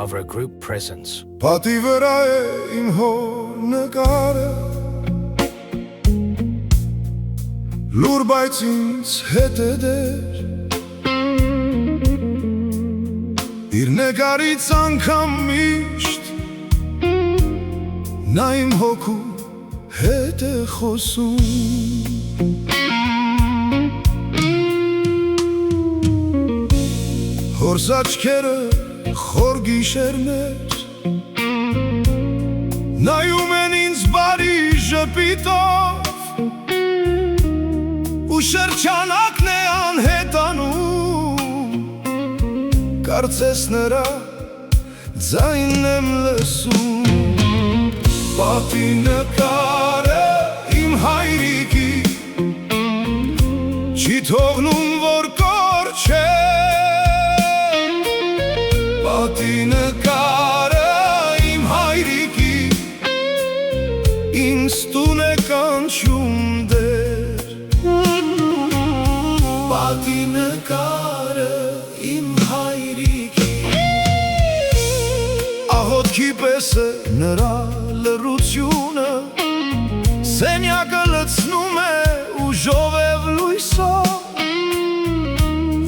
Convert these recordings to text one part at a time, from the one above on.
Avra Group presents. Պատի վրա է իմ հոր նկարը Լուր բայց ինձ հետ է դեր Իր նկարից անգամ միշտ Նա իմ հոգու հետ է խոսում Հորս աչքերը խոր գիշերներ Նայում են ինձ բարի ժպիտով Ու շրջանակն է անհետանում Կարծես նրա ձայնն եմ լսում Պատի նկարը իմ հայրիկի Չի թողնում որ կորչե Պատի նկարը իմ հայրիկի Ինձ տուն է կանչում դեր Պատի նկարը իմ հայրիկի Աղոտքի պես է նրա լռությունը Սենյակը լցնում է ուժով լույսով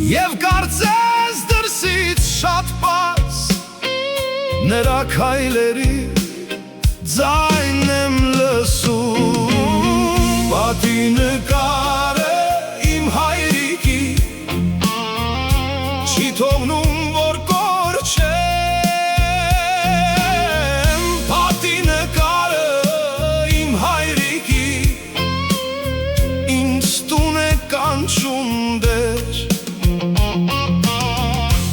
Եվ կարծես դրսից շատ պարզ Նրա քայլերի ձայնն եմ լսում Պատի նկարը իմ հայրիկի Չի թողնում որ կորչեմ Պատի նկարը իմ հայրիկի Ինձ տուն է կանչում դեր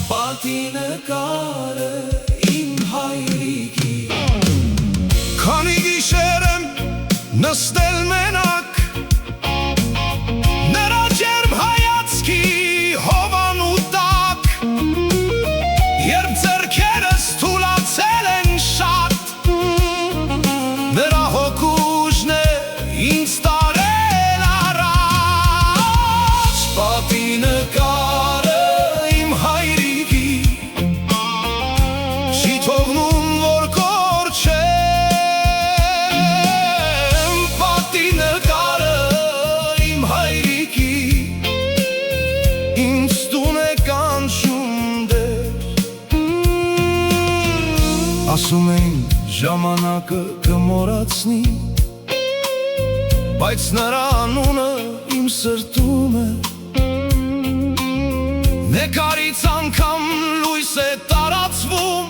Պատի նկարը իմ հայրիկի Քանի գիշեր եմ նստել մենակ Նրա ջերմ հայացքի հովանու տակ Երբ ձեռքերս թուլացել են շատ Նրա հոգուժն է ինձ տարել առաջ Պատի նկարը իմ հայրիկի Չի թողնում որ կորչեմ Պատի նկարը իմ հայրիկի Ինձ տուն է կանչում դեր Ասում էին ժամանակը կմոռացնի Բայց նրա անունը իմ սրտում է Նկարից անգամ լույս է տարածվում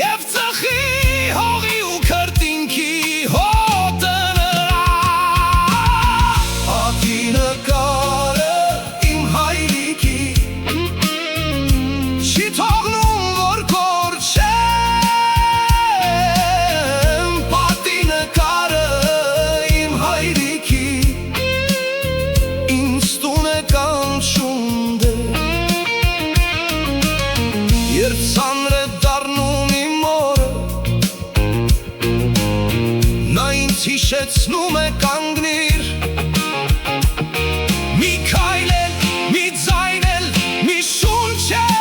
Եվ ծխի հողի ու քրտինքի հոտը նրա Պատի նկարը իմ հայրիկի Չի թողնում որ կորչեմ Պատի նկարը իմ հայրիկի Ինձ տուն է կանչում դեր Երբ ծանր է դառնում իմ օրը Նա ինձ հիշեցնում է կանգնիր Մի քայլել, մի ձայնել, մի շունչել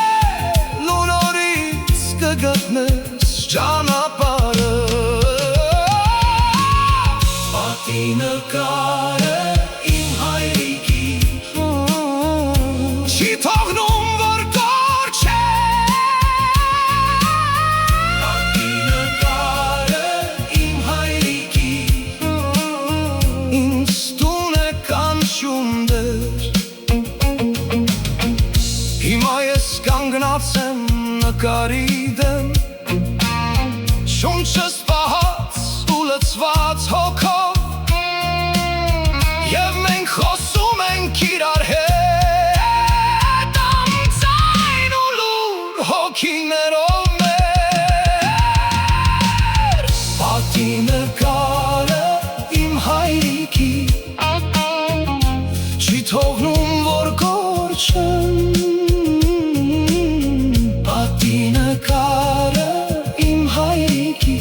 Ու նորից կգտնես ճանապարհը Պատի նկարը իմ հայրիկի Չի թողնում որ Պատի նկարը իմ հայրիկի Ինձ տուն է կանչում դեր Հիմա ես կանգնած եմ նկարի դեմ Շունչս պահած ու լցված հոգով Եվ մենք խոսում ենք իրար հետ Անձայն ու լուր հոգիներով մեր Պատի նկարը իմ հայրիկի Չի թողնում որ կորչեմ Պատի նկարը իմ հայրիկի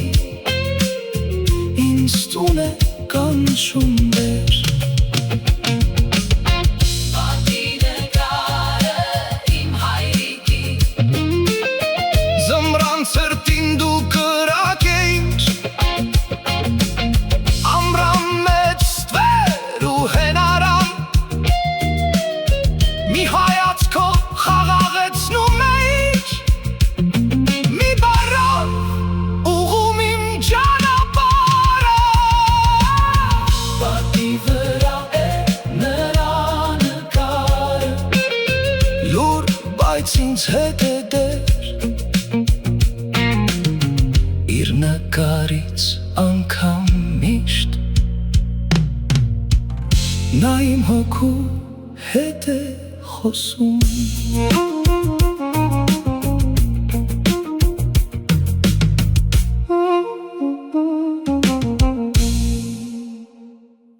մի հայացքով խաղաղեցնում է իջ, մի բառով ուղում իմ ճանապարհը, պատի վրա է նրա նկարը, լուր, բայց ինձ հետ է դեր, իր նկարից անգամ միշտ նա իմ հոգու հետ է խոսում։